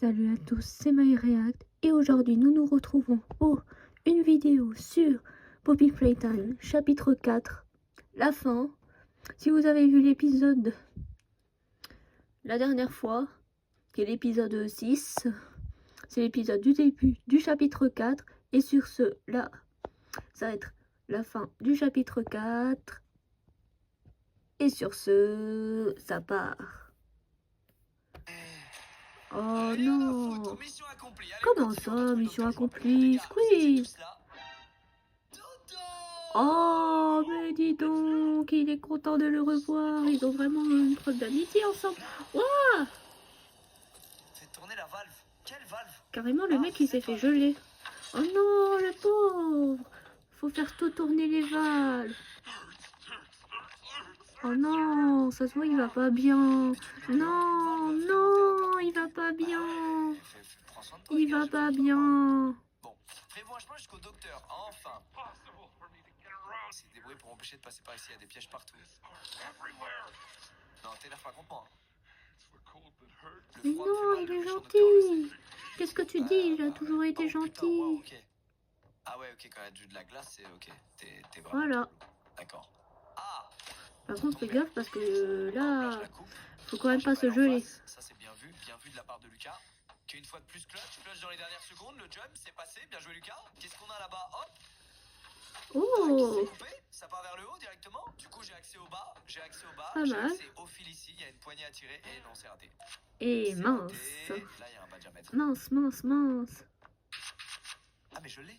Salut à tous, c'est MyReact et aujourd'hui nous nous retrouvons pour une vidéo sur Poppy Playtime, chapitre 4, la fin. Si vous avez vu l'épisode la dernière fois, qui est l'épisode 6, c'est l'épisode du début du chapitre 4 et sur ce, là, ça va être la fin du chapitre 4 et sur ce, ça part. Oh non! Comment ça, mission accomplie? Squeeze! Oh, mais dis donc, il est content de le revoir. Ils ont vraiment une preuve d'amitié ensemble. Waouh! Fais tourner la valve. Quelle valve? Carrément, le mec, il s'est fait geler. Oh non, le pauvre! Faut faire tout tourner les valves. Oh non, ça se voit, il va pas bien. Non, non, il va pas bien. Il va pas bien. Bon, prévois un chemin jusqu'au docteur, enfin. C'est débrouillé pour empêcher de passer par ici, il y a des pièges partout. Non, t'énerve pas contre moi. Mais non, il est gentil. Qu'est-ce que tu dis? Il a toujours été gentil. Wow, okay. Ah ouais, ok, quand il y a de la glace, c'est ok. T'es vraiment Voilà. d'accord. Ah. Par contre, fais gaffe parce que là, faut quand même pas se geler. Ça c'est bien vu de la part de Lucas. Qui une fois de plus clutch dans les dernières secondes, le jump c'est passé, bien joué Lucas. Qu'est-ce qu'on a là-bas? Hop. Oh, ça part vers le haut directement. Du coup j'ai accès au bas, pas j'ai mal. accès au fil ici, il y a une poignée à tirer et non c'est raté. Et mince. Là il y a un badge à mettre. Mince. Ah mais je l'ai.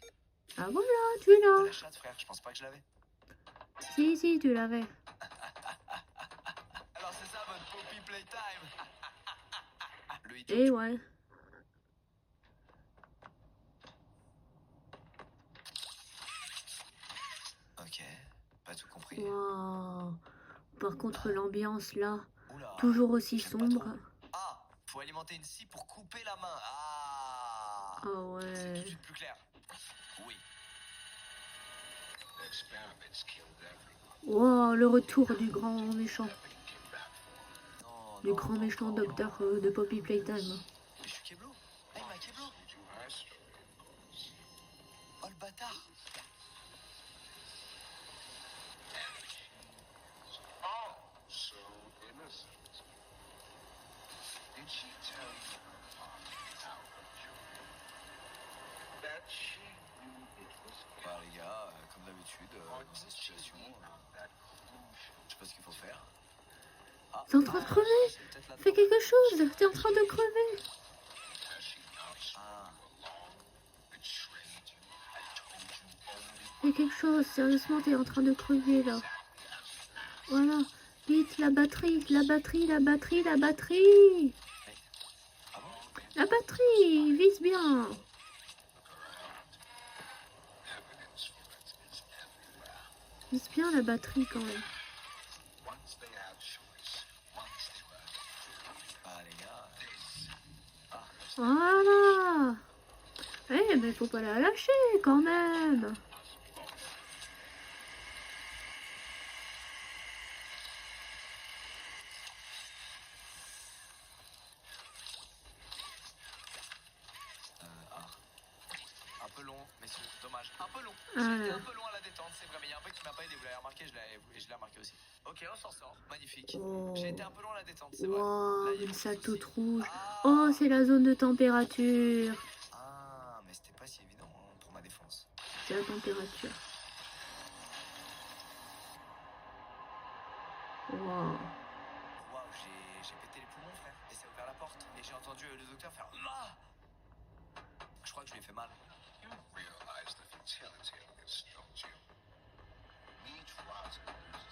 Ah voilà, tu es là. La chatte frère, je pense pas que je l'avais. Si, tu l'avais. Alors c'est ça votre Poppy Playtime. Et ouais. Ok, pas tout compris. Wow. Par contre, l'ambiance là, Oula, toujours aussi sombre. Ah, faut alimenter une scie pour couper la main. Ah ouais. C'est tout de suite plus clair. Oui. Wow, le retour du grand méchant. Non, Du grand méchant docteur de Poppy Playtime. Mais je suis Keblo. Ah, il m'a Keblo. Oh le bâtard. Bah les gars, comme d'habitude, dans cette situation, je sais pas ce qu'il faut faire. Ah, T'es en train de crever? Fais quelque chose, t'es en train de crever. Ah. Fais quelque chose, sérieusement, t'es en train de crever là. Voilà, vite, la batterie. La batterie, vise bien. Vise bien la batterie quand même. Ah les gars. Voilà. Eh, mais faut pas la lâcher quand même. Un peu long, messieurs, dommage. Un peu long. Ah J'étais là. un peu long à la détente, c'est vrai, mais il y a un truc qui m'a pas aidé, vous l'avez remarqué, je l'ai remarqué aussi. Ok, on s'en sort, magnifique. Oh. J'ai été un peu long à la détente, c'est vrai. Wow, Là, il y a une beaucoup salle de toute soucis. rouge. Ah. Oh, c'est la zone de température. Ah, mais c'était pas si évident hein, pour ma défense. C'est la température. Wow. Waouh, j'ai pété les poumons, frère. Et ça a ouvert la porte. Et j'ai entendu le docteur faire Ah. Je crois que je lui ai fait mal.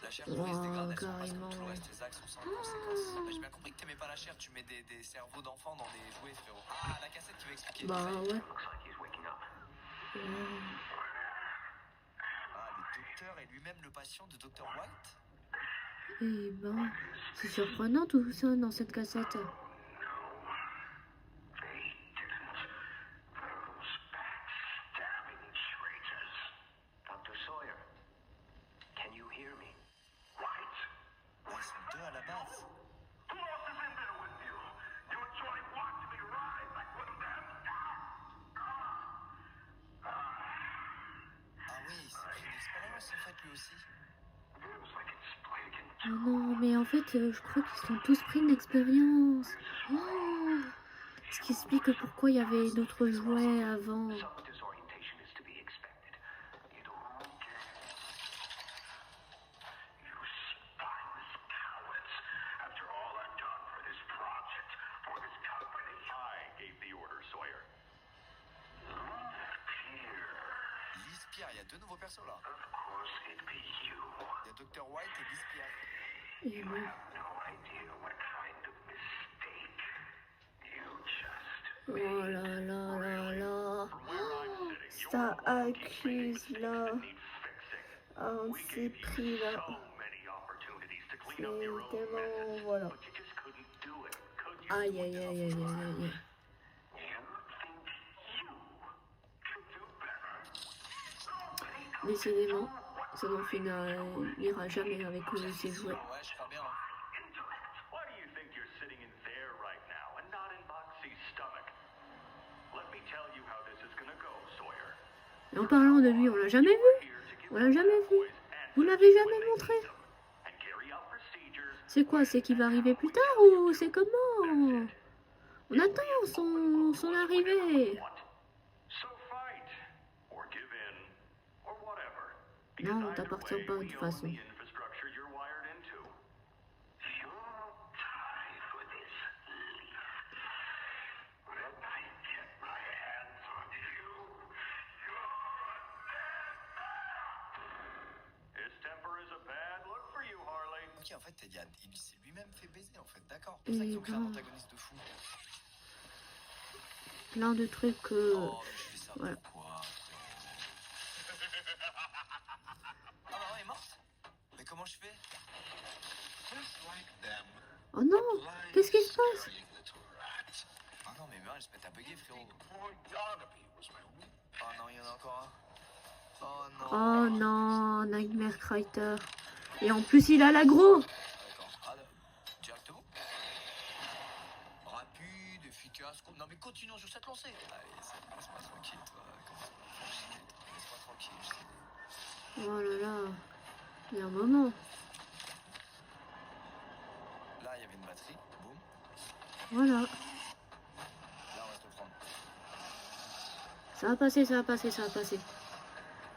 La chair pourrie se dégrade, elle se passe comme tout le reste des axes sont sans conséquence. J'ai bien compris que t'aimais pas la chair, tu mets des cerveaux d'enfants dans des jouets, frérot. Ah, la cassette qui va expliquer. Bah ouais. Ah, le docteur est lui-même le patient de Dr. White? Eh ben, c'est surprenant tout ça dans cette cassette. Ah, ils sont deux à la base. en fait, je crois qu'ils sont tous pris de l'expérience. Oh, ce qui explique pourquoi il y avait d'autres jouets avant. Liz Pierre, il y a deux nouveaux persos là. Il y a Dr. White et Liz Pierre. Et bon. Oh là là là là. Oh, ça accuse là. Ah, on s'est pris là. C'est tellement... Voilà. Aïe aïe aïe aïe aïe aïe. Décidément, ce Dolphin n'ira jamais avec ses jouets. Ouais, je crois bien. Et en parlant de lui, on l'a jamais vu. On l'a jamais vu. Vous l'avez jamais montré. C'est quoi? C'est qu'il va arriver plus tard ou c'est comment? On attend son arrivée. Non, on t'appartient pas de toute façon. Ok, en fait, il s'est lui-même fait baiser, en fait, d'accord. C'est pour ça qu'ils ont créé un antagoniste de fou. Plein de trucs. Oh, mais je fais ça voilà. pourquoi? Ah, maman est morte? Mais comment je fais? Oh non, qu'est-ce qui se passe? Ah non, mais elle se met à bugger, frérot. Oh non, il y en a encore un. Oh non. Oh non, Nightmare Crider. Et en plus, il a l'agro. D'accord. Ah, directement. Rapide, efficace. Non, mais continuons sur cette lancée. Allez, laisse-moi tranquille, toi. Laisse-moi tranquille. Oh là là. Il y a un moment. Là, il y avait une batterie. Boum. Voilà. Là, on va se prendre. Ça va passer, ça va passer, ça va passer.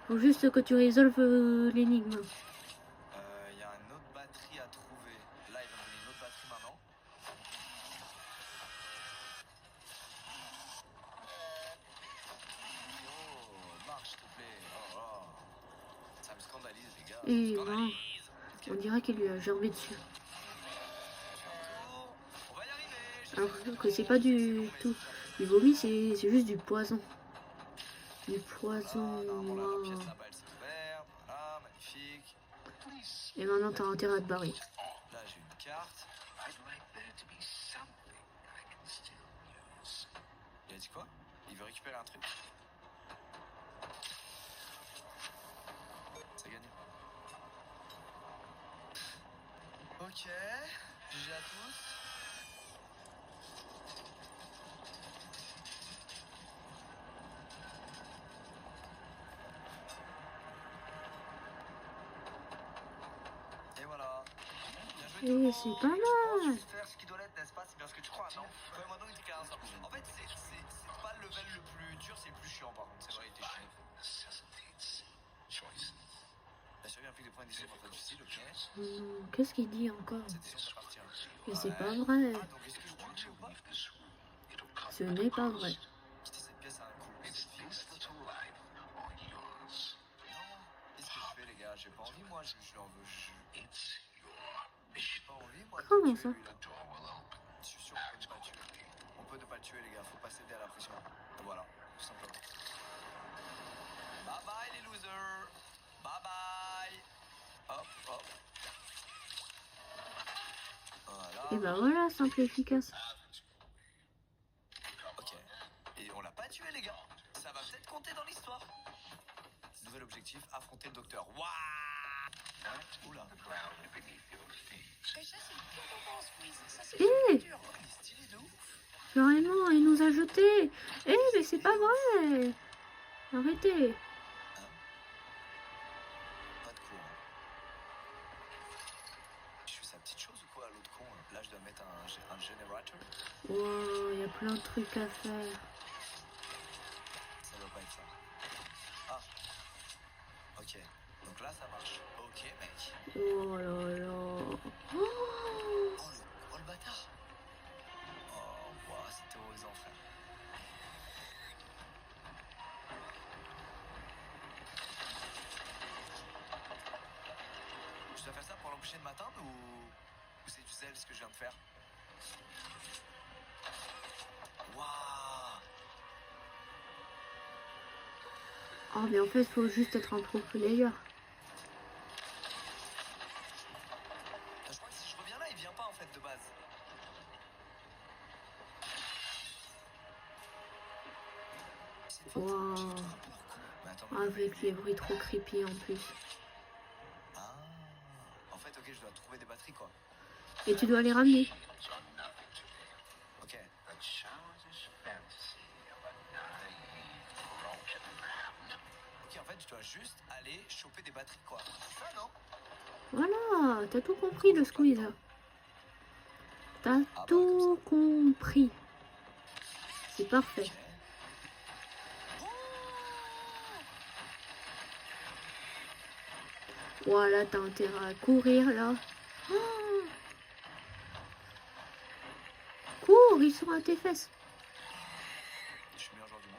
Faut juste que tu résolves l'énigme. Il y a une autre batterie à trouver. Là, il va me donner une autre batterie maintenant. Oh, marche, s'il te plaît. Oh, oh. Ça me scandalise, les gars. Et Ça me ben, scandalise. on dirait qu'il lui a germé dessus. On va y arriver. Alors que c'est pas du tout du vomi, c'est juste du poison. Du poison. Ah, non, voilà, la pièce là-bas, elle s'est ouverte. Voilà, magnifique. Et maintenant, t'as intérêt à te barrer. Là, j'ai une carte. Il a dit quoi? Il veut récupérer un truc. C'est gagné. Ok. GG à tous. Et voilà. Bien joué, Et Tomo. c'est pas mal. Je pense juste faire ce qui doit l'être, n'est-ce pas? C'est bien ce que tu crois, non? Quand même, maintenant, il était 15 ans. En fait, c'est pas le level le plus dur, c'est le plus chiant, par contre. C'est vrai, il était chiant. Bien sûr, il y a plus de points d'édition parfois difficiles, ok? Qu'est-ce qu'il dit encore? Cette édition t'appartient. Mais c'est pas vrai. Ah, donc est-ce que je dois jouer ou pas? Ce n'est pas vrai. Quitter cette pièce à un coup. Cette fille, on l'a dit. Non, qu'est-ce que je fais, les gars? J'ai pas envie, moi, je l'en veux. J'ai pas envie, moi. de Comment tuer ça? lui, là. Je suis sûr qu'on peut ne pas le tuer. On peut ne pas le tuer, les gars. Faut pas céder à la pression. Voilà, tout simplement. Bye bye, les losers. Bye bye. Hop, hop. Voilà. Et ben voilà, simple et efficace. Ok. Et on l'a pas tué, les gars. Ça va peut-être compter dans l'histoire. Nouvel objectif, affronter le docteur. Waouh. Oula. Eh, Il est stylé de ouf. carrément, il nous a jetés. Eh, mais c'est pas vrai. Arrêtez. Pas de courant. Je fais sa petite chose ou un générateur. Wow, il y a plein de trucs à faire. Ça doit pas être ça. Ah. Ok. Donc là, ça marche. Ok, mec. Oh là là. Oh, Oh, le bâtard. Oh, wow, c'est terrorisant, frère. Je dois faire ça pour l'empêcher de m'atteindre ou c'est du zèle ce que je viens de faire? Waouh. oh, mais en fait, faut juste être un pro player. Je crois que si je reviens là, il vient pas en fait de base. Wow. Mais attends, Avec les bruits trop creepy en plus. Ah. En fait, ok, je dois trouver des batteries quoi. Et tu dois les ramener. Ok. Ok, en fait, je dois juste aller choper des batteries quoi. C'est ça, non? Voilà, t'as tout compris le squeeze. T'as bah, tout compris. C'est parfait. Ok. Voilà, t'as intérêt à courir là. Oh, cours, ils sont à tes fesses. Je suis le meilleur joueur du monde.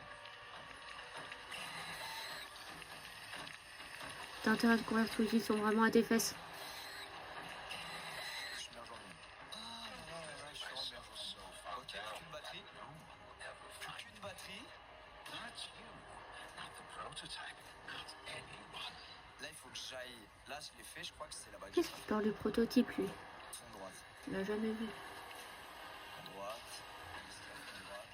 T'as intérêt à courir, tous ils sont vraiment à tes fesses. Je suis le meilleur joueur du monde. Ah, ouais, je suis vraiment le meilleur joueur du monde. Ok, plus qu'une batterie. Plus qu'une batterie. Là, il faut que j'aille. Là, je l'ai fait, je crois que c'est là-bas. Qu'est-ce qu'il parle du prototype lui? Fond droite. Il l'a jamais vu. Fond droite. Fond droite.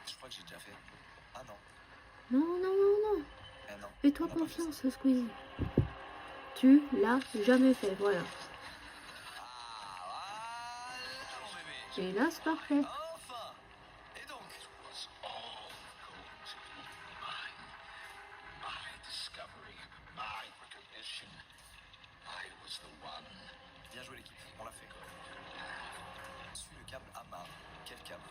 Je crois que j'ai déjà fait. Ah non. Non, non, non, non. Eh non. Fais-toi On n'a pas fait confiance, Squeezie. Tu l'as jamais fait, voilà. Ah, voilà, mon bébé. Et là, c'est parfait. Enfin. Et donc bien joué l'équipe, on l'a fait. Suis le câble amarre. Quel câble?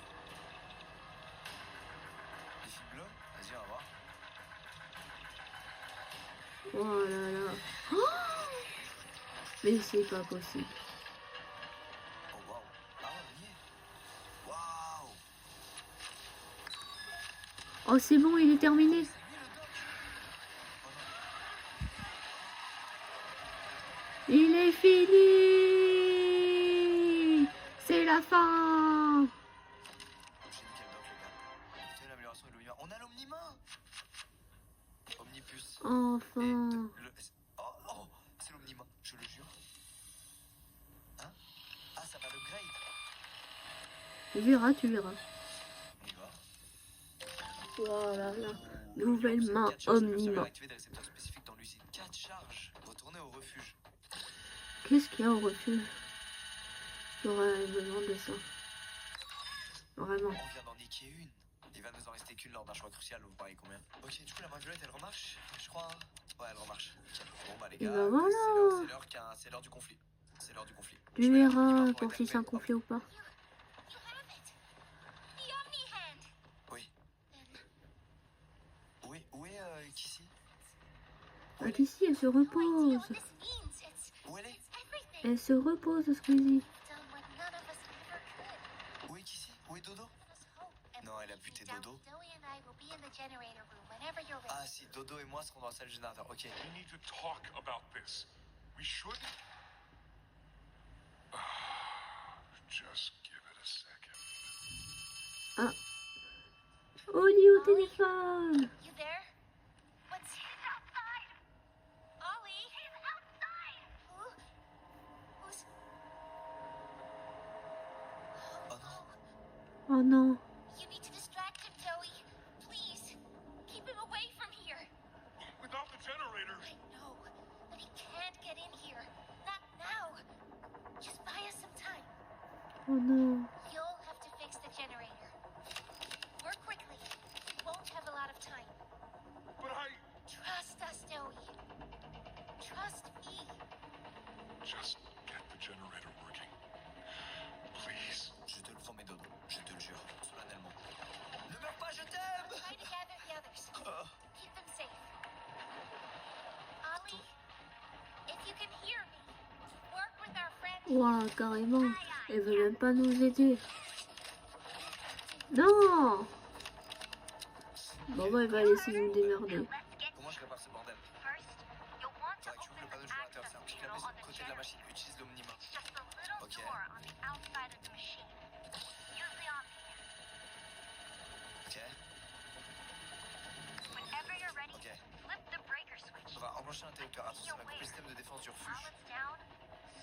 Les fils bleus? Vas-y, on va voir. Oh là là. Oh, mais c'est pas possible. Oh waouh. Ah ouais, on y est. Waouh. Oh, c'est bon, il est terminé. C'est lui le doc. Oh non. Il est fini. C'est la fin. J'ai nickel doc les gars. Écoutez l'amélioration de l'Omnima. On a l'Omnima. Omnipus. Et Enfin. oh, c'est l'Omnima, je le jure. Hein? Ah, ça va le grade. Tu verras, tu verras. On y va. Oh là là. Oh, Nouvelle vous avez main 4 charges de Omnima. activer des récepteurs spécifiques dans l'usine. 4 charges. Retournez au refuge. Qu'est-ce qu'il y a au refuge? J'aurais besoin de ça. Vraiment. On vient d'en niquer une. Il va nous en rester qu'une lors d'un choix crucial. Vous pariez combien? Ok, du coup, la main violette, elle remarche, je crois. Ouais, elle remarche. Nickel. Bon, bah, les Et gars, bah voilà. c'est l'heure du conflit. C'est l'heure du conflit. Tu Je mets la verras Omnima pour si c'est un interpeller. conflit ou pas. Oui. Où est Kissy? Ah, ici, elle se repose. Où elle est? Elle se repose, Squeezie. Où est Kissy? Où est Dodo? Non, elle a buté Dodo. Ah, si, Dodo et moi serons dans la salle du générateur. Ok. We need to talk about this. We should. Just give it a second. Ah. Oli au téléphone. You there? What's outside? Ollie? He's outside! Who's... Oh non. Oh non. You need to distract him, Joey. Please. Keep him away from here. Without the generator. I know, but he can't get in here. Not now. Just buy us some time. Oh non. You'll have to fix the generator. Work quickly. We won't have a lot of time. But I. Trust us, Joey. Just get the generator working. Please. Je te le promets, Dodo. Je te le jure, solennellement. Ne meurs pas, je t'aime! Try to gather the others. Oh. Keep them safe. Ollie, if you can hear me, work with our friend. Ouah, carrément. Elle veut même pas nous aider. Non! Bon, bah, elle va laisser nous démerder. Let's get Comment je répare ce bordel? first. You'll want to Faudrait que tu ouvres le open panneau the générateur. access C'est un petit panel clavier on sur le the côté de la generator. machine. Utilise l'omnima. It's just a little Okay. door on the outside of the machine. Use the omni. Ok. Whenever you're ready, Ok. flip the breaker switch. On va enclencher l'interrupteur. Attention, ça va couper le système de défense du While refuge. it's down,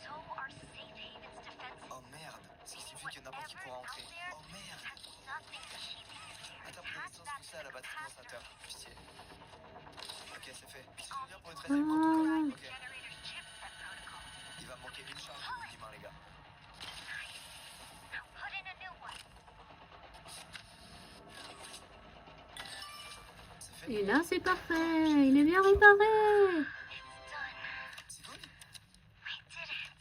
so are safe haven's defenses. Oh merde. Ce qui signifie que n'importe qui pourra entrer. Oh merde. Has nothing to keep you there. Attends, pour Attach l'instant, that poussez à la to the batterie capacitor. condensateur. Pitié. Ok, c'est fait. Puis c'est bien pour une Ah. tracée protocole. Ok. Generator's chipset protocol. Il va me manquer une charge de l'omnima, les gars. Now put in a new one. C'est fait. Et là, c'est parfait. Il est bien réparé. It's done. C'est good. We did it.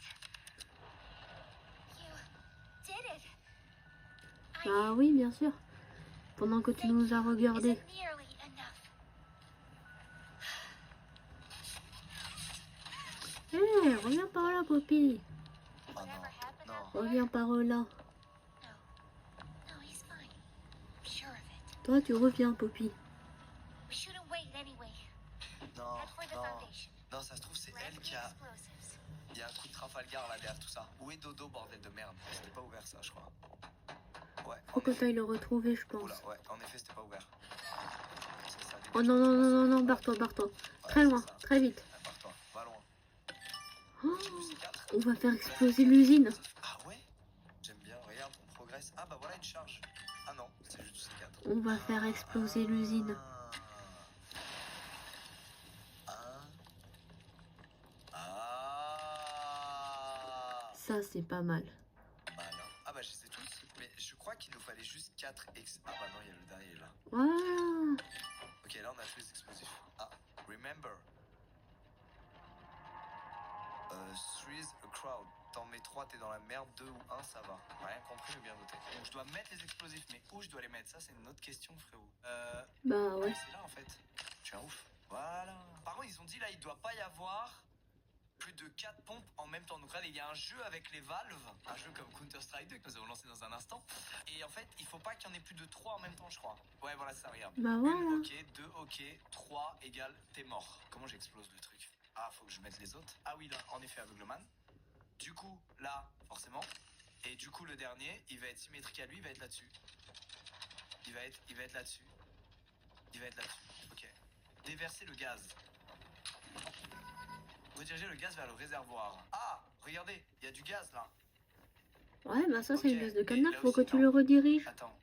You did it. Ah oui, bien sûr. Pendant que tu nous as regardé. Isn't nearly enough. Hé, reviens par là, Poppy. Oh Whatever non. happened Non. out there? Reviens par là. No. No, he's fine. I'm sure of it. Toi, tu reviens, Poppy. We shouldn't wait anyway. Non. Head for the Non. foundation. Non, ça se trouve, c'est Grab elle the qui a. explosives. Il y a un coup de Trafalgar là derrière tout ça. Où est Dodo, bordel de merde? C'était pas ouvert ça, je crois. Ouais. Faut que t'ailles le retrouver, je pense. Oula, ouais, en effet, c'était pas ouvert. C'est ça, Oh non, non, non, non, non, barre-toi, barre-toi. Très loin, très vite. Barre-toi, va loin. Oh, C'est 4. on va faire exploser l'usine. Ah ouais? J'aime bien, regarde, on progresse. Ah bah voilà une charge. Ah non, c'est juste C4. On va faire exploser l'usine. Ça, c'est pas mal. Malin. Ah bah je sais tous, mais je crois qu'il nous fallait juste 4 ex... Ah bah non, il y a le dernier là. Voilà. Ok, là on a tous les explosifs. Ah, remember. Three's a crowd. T'en mets 3, t'es dans la merde. 2 ou 1, ça va. Rien compris, mais bien noté. Donc je dois mettre les explosifs, mais où je dois les mettre? Ça, c'est une autre question, frérot. Bah ouais. C'est là en fait. Je suis un ouf. Voilà. Par contre, ils ont dit là, il doit pas y avoir plus de 4 pompes en même temps. Donc là, il y a un jeu avec les valves, un jeu comme Counter-Strike 2 que nous allons lancer dans un instant. Et en fait, il faut pas qu'il y en ait plus de 3 en même temps, je crois. Ouais, voilà, ça, regarde. Bah Une, voilà. ok, 2, ok, 3 égale t'es mort. Comment j'explose le truc? Ah, faut que je mette les autres. Ah oui, là, en effet, aveugleman. Du coup, là, forcément. Et du coup, le dernier, il va être symétrique à lui, il va être là-dessus. Il va être là-dessus. Il va être là-dessus. Ok. Déverser le gaz. Rediriger le gaz vers le réservoir. Ah, regardez, il y a du gaz là. Ouais, bah ça, c'est Ok, le gaz de mais canard. là Faut aussi, que tu non. le rediriges. Attends.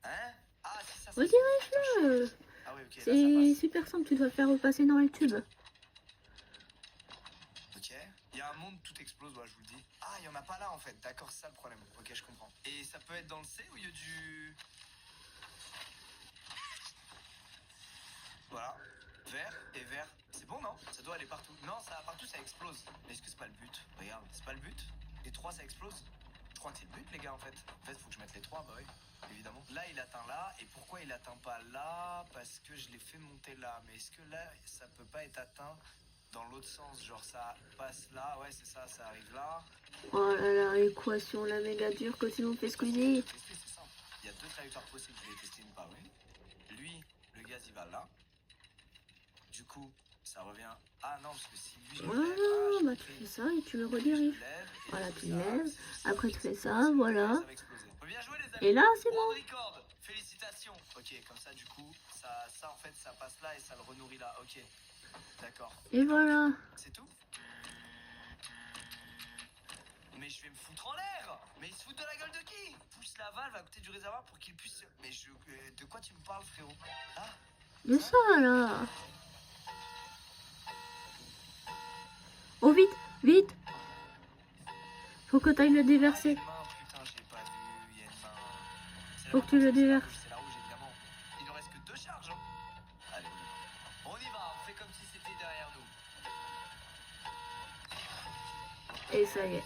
Hein? Ah, si ça. Redirige-le. Ah oui, ok, là C'est ça passe. super simple. Tu dois le faire repasser dans les tubes. Ok. Il y a un monde, tout explose, ouais, je vous le dis. Ah, il y en a pas là en fait. D'accord, c'est ça le problème. Ok, je comprends. Et ça peut être dans le C ou il y a du. Voilà. Vert et vert. C'est bon, non? Ça doit aller partout. Non, ça partout, ça explose. Mais est-ce que c'est pas le but? Regarde, c'est pas le but? Les 3, ça explose? Je crois que c'est le but, les gars, en fait. En fait, faut que je mette les 3, bah oui. Évidemment. Là, il atteint là. Et pourquoi il atteint pas là? Parce que je l'ai fait monter là. Mais est-ce que là, ça peut pas être atteint dans l'autre sens? Genre, ça passe là. Ouais, c'est ça, ça arrive là. Oh là là, équation la méga dure que tu nous fais squeezer. Tester, c'est simple. Il y a 2 trajectoires possibles. Je vais tester une par une. Lui, le gaz, il va là. Du coup, ça revient. Ah non, parce que si lui, je le Voilà, lève, ah, bah tu fais ça et tu le rediriges. je lève, et Voilà, je tu fais le ça, lèves. c'est Après, tu fais ça, ça, voilà. ça va exploser. Bien joué, les amis. Et là, c'est World bon. record. Félicitations. Ok, comme ça, du coup, ça en fait, ça passe là et ça le renourrit là. Ok, d'accord. Et voilà. C'est tout? Mais je vais me foutre en l'air. Mais il se fout de la gueule de qui? Pousse la valve à côté du réservoir pour qu'il puisse... Mais de quoi tu me parles, frérot? Ah, De ça, là. Oh, vite, vite. Faut que t'ailles le déverser. il y a une main, putain, j'ai pas vu. Il y a une main. C'est la Faut que tu le c'est la déverses. rouge, c'est la rouge, évidemment. Il ne reste que 2 charges. Hein. Allez, on y va. On fait comme si c'était derrière nous. Et ça y est.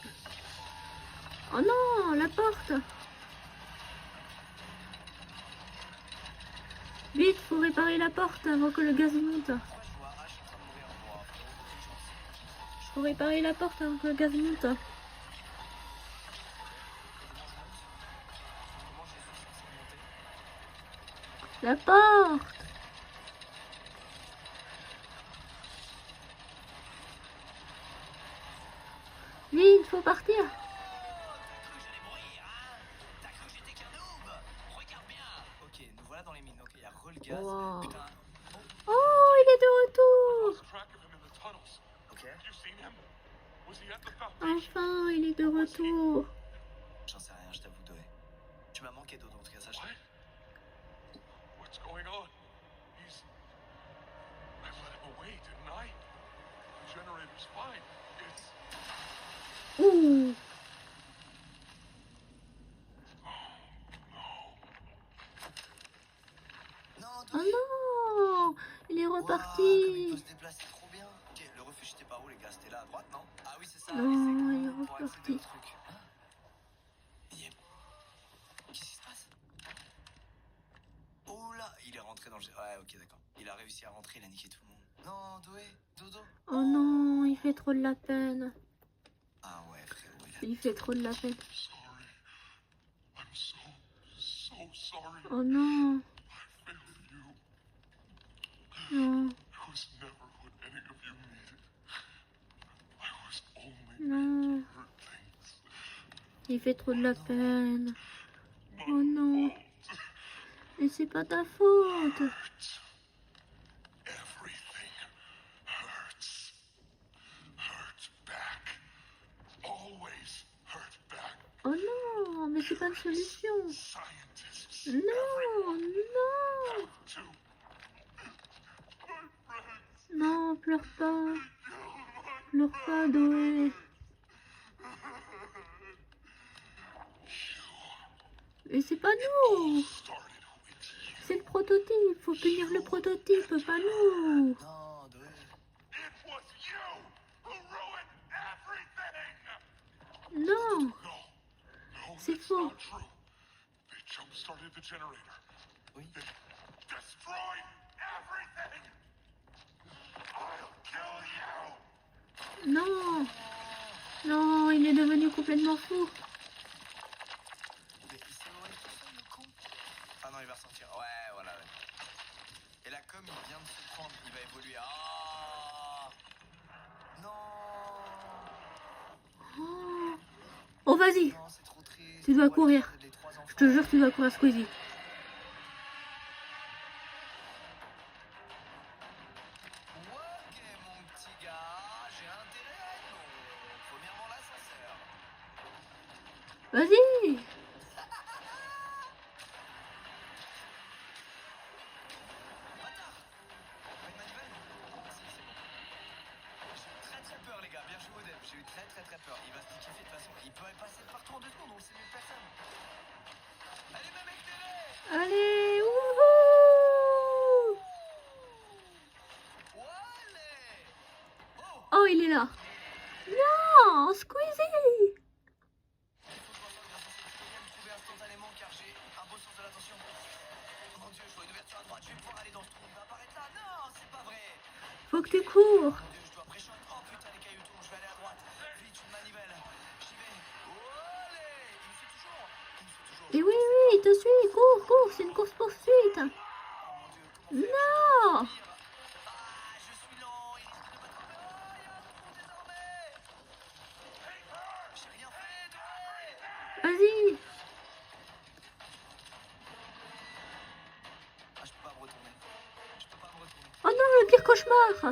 Oh non, la porte. Vite, faut réparer la porte avant que le gaz monte. Pourquoi je vois H en train de mourir? Bon, aucune chance. Faut réparer la porte avant que le gaz monte. Comment je suis censé monter? La porte. Vite, faut partir. T'as cru que j'allais mourir, hein? T'as cru que j'étais qu'un noob? Regarde bien. Ok, nous voilà dans les mines. Ok, il y a Rolgaz. Wow. Putain. Oh, il est de retour. Lost track of him in the tunnels. Ok. Have you seen him? Was he at the foundation? Enfin, il est de retour. J'en sais rien, je t'avoue, Doé. Tu m'as manqué, Dodo, en tout cas, sache. What? What's going on? He's... I let him away, didn't I? The generator's fine. It's... Ouh. Non, Oh Doé. non, il est Waouh, comme il reparti. peut se déplacer trop bien. Ok, le refuge, c'était par où, les gars? C'était là à droite, non? Ah oui, c'est ça. Non, et c'est il est pour accéder reparti. au truc. Hein? Yep. Qu'est-ce qui se passe? Oh là, il est rentré dans le... Ouais, ok, d'accord. Il a réussi à rentrer, il a niqué tout le monde. Non, Doé, Dodo. Oh non, il fait trop de la peine. Ah ouais, frérot, il a... Il fait trop de la peine. Sorry. I'm so sorry. Oh non, I failed you. non, I was never what any of you needed. I was only non. hurt things. Il fait trop de la peine. My Oh non, fault. et c'est pas ta faute. Hurts. Everything hurts. Hurts back. Always hurt back. Oh non, mais c'est pas une solution. Scientists. Non, non, Have to. My friends. non, pleure pas. Kill my Pleure pas, Doé. Et c'est pas nous. started with you. C'est le prototype. Faut punir le prototype, pas nous. Non, Doé. It was you who ruined everything. Non, No, c'est that's faux. not true. They jump-started the generator. Oui. They destroyed everything. I'll kill you. Non, non, il est devenu complètement fou. Mais il s'est nourri tout seul, le con. Ah non, il va ressentir. Ouais, voilà. Ouais. Et là, comme il vient de se prendre, il va évoluer. Ah non. Oh, oh vas-y, Non, c'est trop triste. Tu dois On voit courir. les trois enfants. je te jure, tu dois courir, Squeezie. Ok, mon petit gars, j'ai intérêt. Non. Premièrement, l'ascenseur. Vas-y. Bâtard. Pas une manivelle? Si, c'est bon. J'ai eu très peur, les gars. Bien joué au dev. J'ai eu très peur. Il va se liquéfier de toute façon. Il peut passer de partout en 2 secondes. On le sait mieux que personne. Allez, même éclairé. Allez, wouhou. Wallé. Oh. Oh, il est là. Non, Squeezie. Il faut que je m'en sorte grâce à cette tutoriel trouvé instantanément car j'ai un beau sens de l'attention. Oh mon dieu, je vois une ouverture à droite. Je vais pouvoir aller dans ce trou. Il va apparaître là. Non, c'est pas vrai. Faut que tu cours. Mon dieu, je dois pré-shot. Oh putain, les cailloux tournent. Je vais aller à droite. Vite, une manivelle. J'y vais. Wallé. Il me suit toujours. Il me suit toujours. Et oui, oui, il te suit. Cours, cours, c'est une course-poursuite. Oh mon dieu, comment faire? Non. Ah, je suis lent, il risque de m'attraper. Ah, il y a un trou désormais. J'ai rien fait, Doé. Vas-y. Ah, je peux pas me retourner. Je peux pas me retourner. Oh non, le pire cauchemar. Il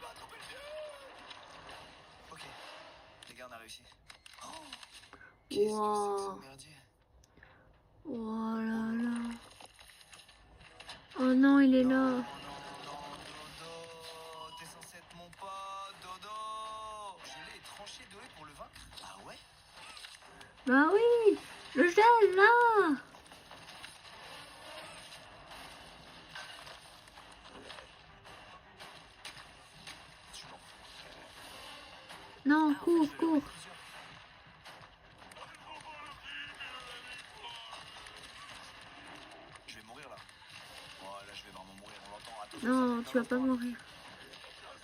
m'a attrapé le pied. Ok, les gars, on a réussi. Oh, qu'est-ce que c'est que Wow. ce merdier? Oh là là. Oh non, il est Non, là. non, non, Dodo. T'es censé être mon pote, Dodo. Je l'ai tranché, Doé, pour le vaincre. Ah ouais? Bah oui, le gel là. Tu mens. Non, Ah, en fait, cours, je vais leur cours. mettre plusieurs. Je vais mourir là. Oh là, je vais vraiment mourir, on l'entend. Attention, ça Non, monte, tu vas on pas l'entend. mourir.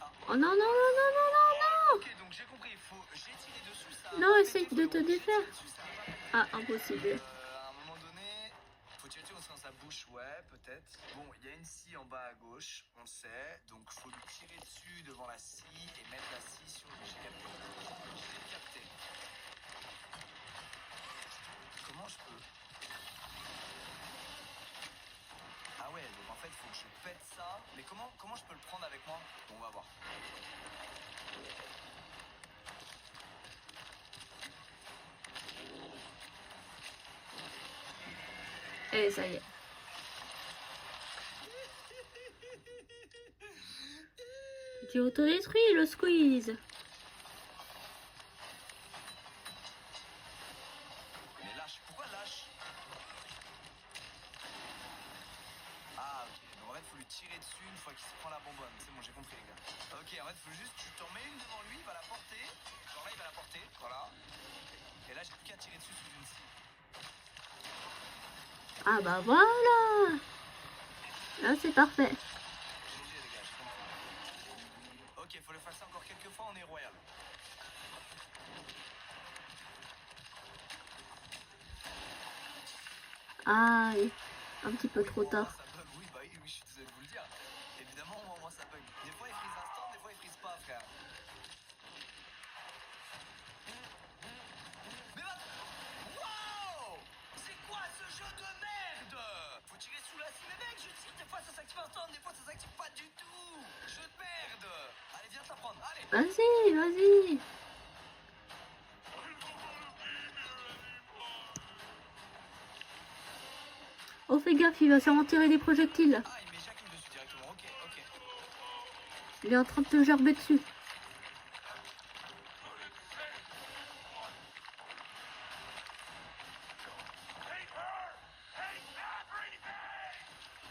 Ah. Oh non, non, non, non, non, non, Ok, donc j'ai compris, j'ai tiré dessus, ça a non. pas Non, pété, essaye de te frérot. J'ai défaire. tiré dessus, ça a pas pété. Ah, impossible. À un moment donné, faut tirer dessus dans sa bouche, ouais, peut-être. Bon, il y a une scie en bas à gauche, on le sait. Donc faut lui tirer dessus devant la scie et mettre la scie sur le capté. J'ai capté. Comment je peux? Ah ouais, donc en fait, faut que je pète ça. Mais comment je peux le prendre avec moi? Bon, on va voir. Et ça y est. Tu autodétruis le squeeze. Mais lâche, pourquoi lâche? Ah ok, donc en fait faut lui tirer dessus une fois qu'il se prend la bonbonne. C'est bon, j'ai compris les gars. Ok, en fait faut juste, tu t'en mets une devant lui, il va la porter. Genre là il va la porter, voilà. Et là j'ai plus qu'à tirer dessus sous une scie. Ah bah voilà. Là, c'est parfait. GG les gars, j'ai compris. Ok, faut le faire ça encore quelques fois, on est royal. Aïe, un petit peu Oui, trop bon, tard. moi, ça bug, oui, bah oui, je suis désolé de vous le dire. Évidemment, moi ça bug. Des fois il freeze instant, des fois il freeze pas, frère. Mais va... Wow! C'est quoi ce jeu de merde? Faut tirer sous la scie, mais mec, je tire, des fois ça s'active instant, des fois ça s'active pas du tout. Jeu de merde. Allez, viens t'apprendre, allez. Vas-y, vas-y. Oh, fais gaffe, il va sûrement tirer des projectiles. Ah, il m'éjacule dessus directement, ok, ok. Il est en train de te gerber dessus.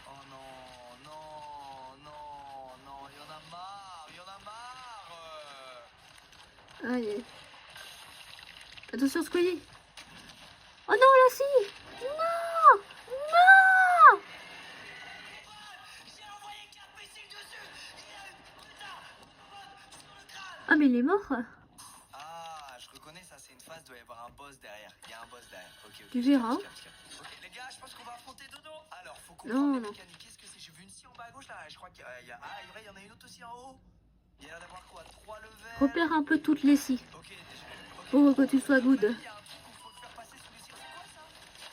Oh non, non, non, non, il y en a marre, il y en a marre. Aïe. Attention, Squeezie. Oh non, la scie. Non. Non. J'ai envoyé 4 missiles dessus. Il y a une putain de bonne sur le crâne. Ah, mais il est mort. Ah, je reconnais ça, c'est une phase, doit y avoir un boss derrière. Il y a un boss derrière. Ok, ok. Tu je capte, verras. je capte, je capte. Ok, les gars, je pense qu'on va affronter Dodo. Alors, faut Non, comprendre la non. mécanique. Qu'est-ce que c'est? J'ai vu une scie en bas à gauche là. Je crois qu'il y a. Ah, il y en a une autre aussi en haut. Il y a l'air d'avoir quoi? 3 levels. Repère un peu toutes les scies. Ok, ok. Pour que tu sois À mon good. avis, il y a un truc où faut le faire passer sous les cils. C'est quoi ça?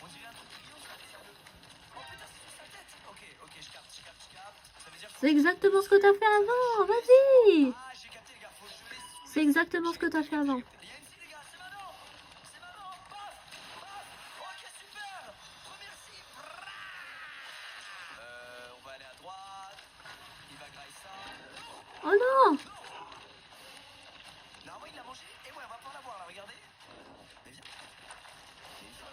On dirait un truc brillant sur la tête. Oh putain, c'est sur sa tête. Ok, ok, je capte, je capte, je capte. Ça veut dire. C'est exactement ce que t'as fait avant. Vas-y. Ah, j'ai capté les gars. Faut geler sous C'est exactement ce que t'as fait avant. Il y a une scie, les gars, c'est maintenant! C'est maintenant! Paf! Paf! Ok, super! Première scie! On va aller à droite. Il va grailler ça. Oh non. Normalement, il l'a mangé. Et ouais, on va pas l'avoir là, regardez. Mais viens.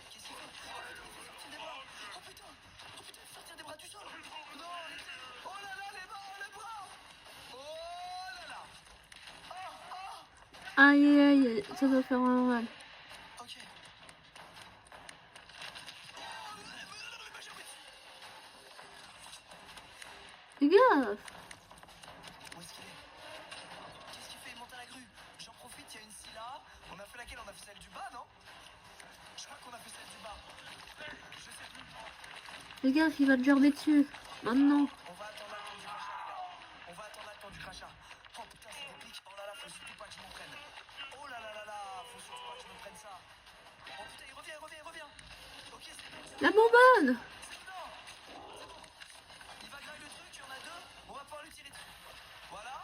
Qu'est-ce qu'il fait? Oh putain, il fait sortir des bras! Oh putain! Oh putain, il fait sortir des bras du sol! Non, oh là là, les bras, les bras! Oh là là! Oh, oh! Aïe, aïe, aïe. Ça doit faire vraiment mal. Ok. Fais gaffe. Où est-ce qu'il est? Qu'est-ce qu'il fait? Il monte à la grue. J'en profite, il y a une scie là. On a fait laquelle? On a fait celle du bas, non? Je crois qu'on a fait celle du bas. Je sais plus. Fais gaffe, il va te gerber dessus. Maintenant. On va attendre la temps du crachat, les gars. On va attendre la temps du crachat. Oh putain, c'est des pics. Oh là là, faut surtout pas que je m'en prenne. Oh là là là là, faut surtout pas que je me prenne ça. Oh putain, il revient, il revient, il revient. Ok, c'est bon. La bonbonne. C'est bon. Il va grailler le truc, il y en a deux. On va pouvoir lui tirer dessus. Voilà.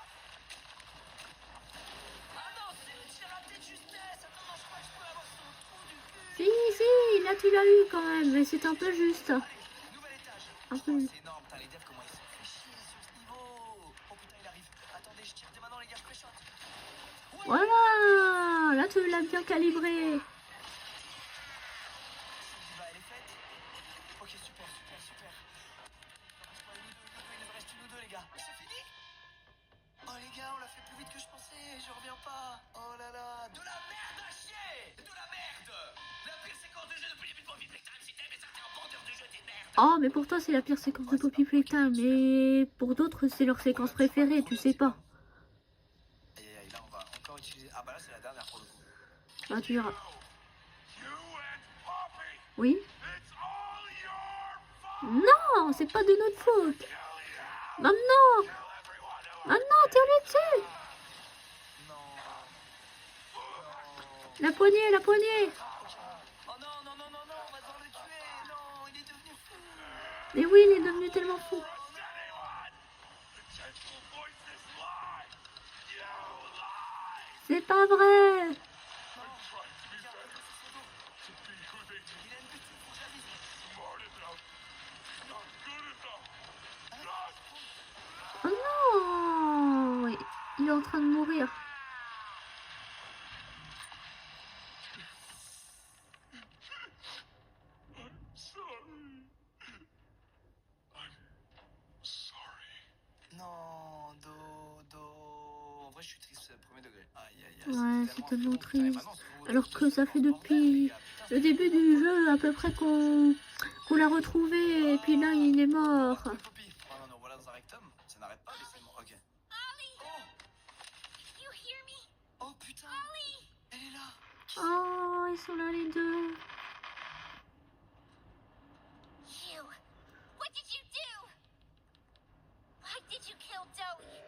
Ah non, j'ai raté de justesse. Attends, non, je crois que je peux avoir son trou du cul. Si, si, là tu l'as eu quand même, mais c'est un peu juste. Allez, nouvel étage. Un Oh, peu. c'est énorme, t'as les devs, comment ils se sont fait chier sur ce niveau. Oh putain, il arrive. Attendez, je tire dès maintenant, les gars, je pré-shot. Ouais. Voilà, là tu l'as bien calibré. Celle du bas, elle est faite. Ok, super, super, super. Il nous reste une ou deux, les gars. C'est fini? Oh les gars, on l'a fait plus vite que je pensais. Je reviens pas. Oh là là. Oh, mais pour toi, c'est la pire séquence de Poppy Playtime. Mais pour d'autres, c'est leur séquence préférée, tu sais pas. Et là, on va encore utiliser. Ah, bah là, c'est la dernière pour le coup. Ah, tu verras. You and Poppy! Oui? It's all your fault! Non, c'est pas de notre faute. Kill you! Maman, Kill everyone who maman, tire-lui dessus. Non. La poignée, la poignée. Oh non, non, non, non, non, on va devoir le tuer. Non, il est devenu fou. Mais oui, il est devenu tellement fou. trust anyone! The gentle voices lie! You lie! C'est pas vrai. I'm trying to be better, to be who they need. Il a une petite fourchette. Smart enough, not good enough. Not Oh non. Il est en train de mourir. I'm sorry. Non, Do. En vrai, je suis triste, c'est le premier degré. Aïe, aïe, aïe. Ouais, c'est tellement triste. Maintenant, Alors que ça fait depuis le début du jeu à peu près qu'on l'a retrouvé et puis là il est mort. Poppy. Oh non, non, voilà dans un rectum. Ça n'arrête pas, laissez-moi. Ok. Ollie! Oh, You hear me? oh putain. Ollie! Elle est là. Oh, ils sont là les deux. You! What did you do? Why did you kill Dowie?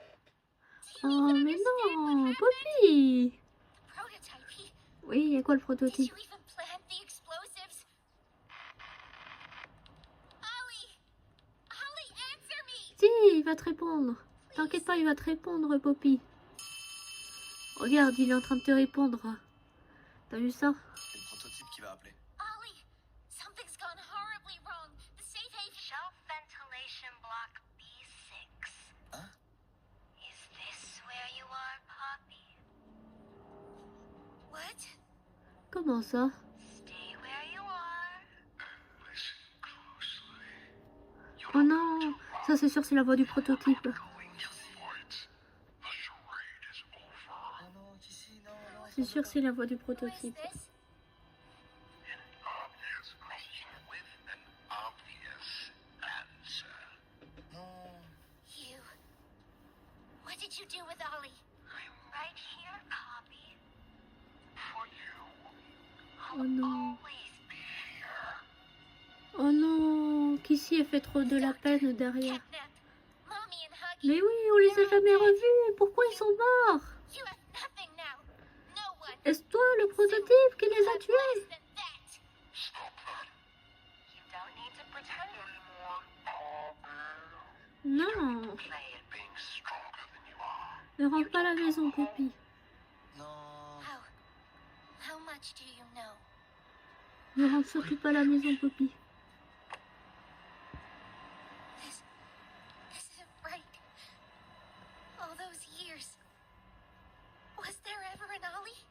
Do you Oh even mais understand what non, happened? Poppy. The prototype, he... Oui, il y a quoi le Did prototype? you even plant the explosives? Ollie! Ollie, answer me! Si, il va te répondre. T'inquiète pas, il va te répondre, Poppy. Regarde, il est en train de te répondre. T'as vu ça? C'est le prototype qui va appeler. Ollie, something's gone horribly wrong. The safe haven... Shelf ventilation block B6. Hein? Is this where you are, Poppy? What? Comment ça? Stay where you are. Listen closely. Oh non, ça c'est sûr c'est la voix du prototype. Going to fight. The charade is over. Oh non, Kissy, non, non. C'est sûr c'est la voix du Who is prototype. this? An obvious question with an obvious answer. Non. You. What did you do with Ollie? I'm right here, Poppy. For you, Oh non. Always be here. Oh non, Kissy elle fait trop de la peine derrière. Catnap, Mommy and Huggy. Mais oui, on les a jamais revus. Pourquoi ils sont morts? You have nothing now. No one. Est-ce toi le prototype qui les a Less tués? than that. Stop that. You don't need to pretend anymore. Non, Play at being stronger than you are. ne rentre pas à la maison, Poppy. Non. How much do you know? Ne rentre surtout pas à la maison, Poppy. This isn't right. All those years. Was there ever an Ollie?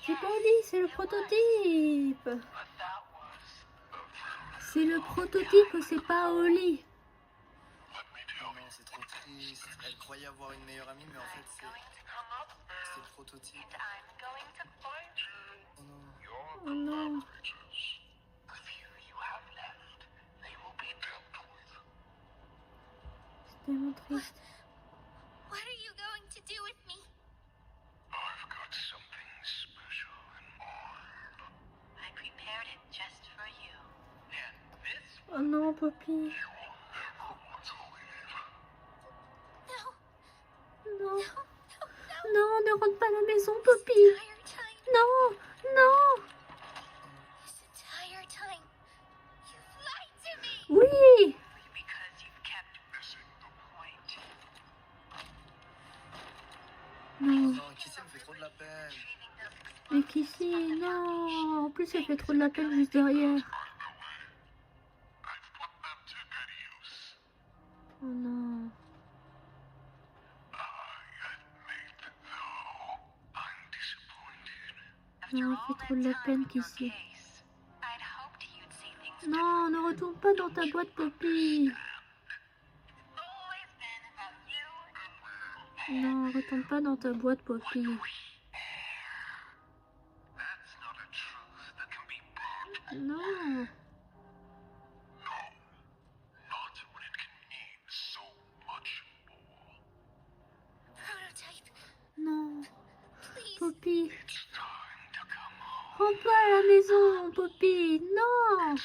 J'ai pas dit, c'est le prototype. But that was C'est le prototype, c'est pas Oli. let me tell Oh non, c'est trop triste. Elle croyait avoir une meilleure amie, mais en fait, c'est le prototype. I'm going to find you. Oh non. Oh non. the few you have left. They will be dealt with. C'est tellement triste. What are you going to do with me? I've got something special in mind. I prepared it just for you. And this Oh non, Poppy. you will never want to leave. No, Non, no, no. non, ne rentre pas à la maison, Poppy. This entire time. Non, non. This entire time. You've lied to me. Oui. Because you've kept Missing the point. Non, Non, Kissy me fait trop de la peine. mais Kissy, non. En plus, elle fait trop de la peine juste derrière. I've put them to good use. Oh non. I admit, though, I'm disappointed. Non, elle fait trop de la peine, Kissy. I'd hoped you'd see things Non, ne retourne pas dans ta boîte, Poppy. always been about you. Non, retourne pas dans ta boîte, Poppy. That's not a truth that can be bought. Non. Poppy. Rentre pas à la maison, Poppy. Non.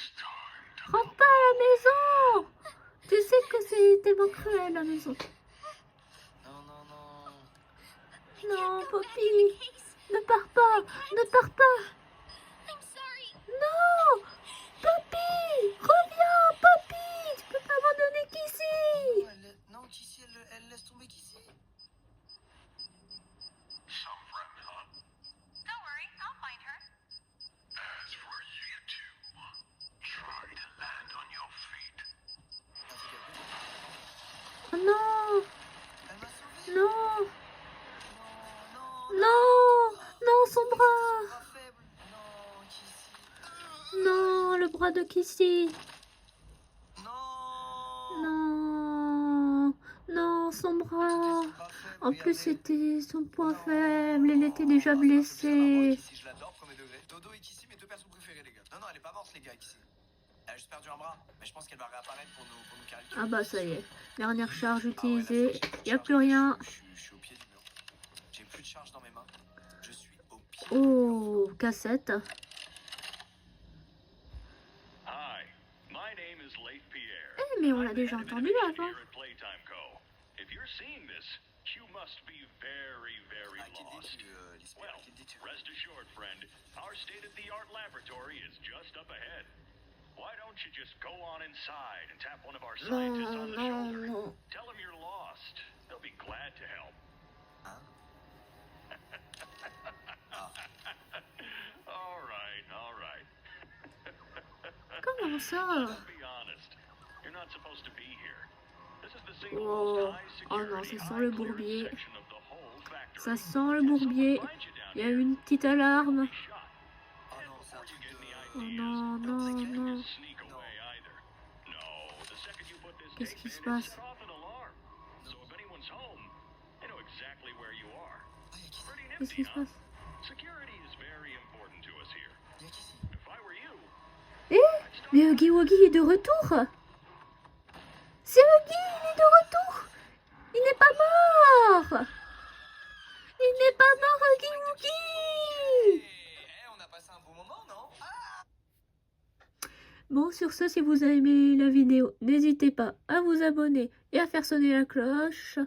Rentre pas à la maison. Tu sais que c'est tellement cruel la maison. Non, non, non. Non, Poppy. Ne pars pas. Ne pars pas. I'm sorry. Non. Poppy. Reviens, Poppy. Tu peux pas abandonner Kissy. Non, Kissy, elle laisse tomber Kissy. Some friend, huh? Don't worry, I'll find her. As for you two, try to land on your feet. Oh non. Elle m'a sauvé. Non. Non, non, Non. Non, son Son bras. bras faible. Non, Kissy. Non, le bras de Kissy. Non. Non. Non, son bras. C'était son bras faible, En plus, regardez. c'était son point Non. faible. Elle était déjà Non, c'est pas possible, elle m'a blessée. mort, Kissy, je l'adore, premier degré. Dodo et Kissy, mes deux persos préférés, les gars. Non, non, elle est pas morte, les gars, Kissy. Elle a juste perdu un bras. Mais je pense qu'elle va réapparaître pour nous carrer le cul. Ah bah ça y est. Dernière charge Ah ouais, là, utilisée. ça y est, Il n'y a charge. plus rien. Je suis au pied du mur. J'ai plus de charge dans mes mains. Je suis au pied. Oh, cassette. Hi, my name is Leif Pierre. Eh, mais on l'a I'm déjà head of entendu innovation avant. here at Playtime Co. If you're seeing this, you must be very, very À qui le lost. dis-tu, Lisbeth? Well, À qui le dis-tu? rest assured, friend, our state-of-the-art laboratory is just up ahead. Why don't you just go on inside and tap one of our scientists on the Non, shoulder? non. Tell them you're lost. They'll be glad to help. Hein? All right, all right. Comment ça? Be honest. You're not supposed to be here. This is the single Oh, most high oh non, security, ça sent high le clearance bourbier. section of the whole factory. Ça sent le bourbier. Someone finds you down Il y a here, une petite alarme. you'll be shot. Oh non, c'est un Before you truc get any Oh ideas, non, don't non, think you can non. just sneak away either. No, the second you put this Qu'est-ce tape qui se in, it passe? set off an alarm. So if anyone's home, they know exactly where you are. Oh, y'a Kissy. Pretty Qu'est-ce nifty, qui se huh? passe? Security is very important to us here. Y'a Kissy. If I were you, Eh, I'd start mais Huggy Wuggy est de retour. C'est Huggy, il est de retour. Il n'est pas mort. Il n'est pas mort, Huggy Wuggy. On a passé un bon moment, non? Bon, sur ce, si vous avez aimé la vidéo, n'hésitez pas à vous abonner et à faire sonner la cloche.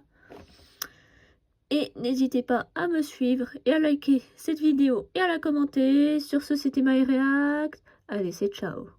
Et n'hésitez pas à me suivre et à liker cette vidéo et à la commenter. Sur ce, c'était MyReact. Allez, c'est ciao.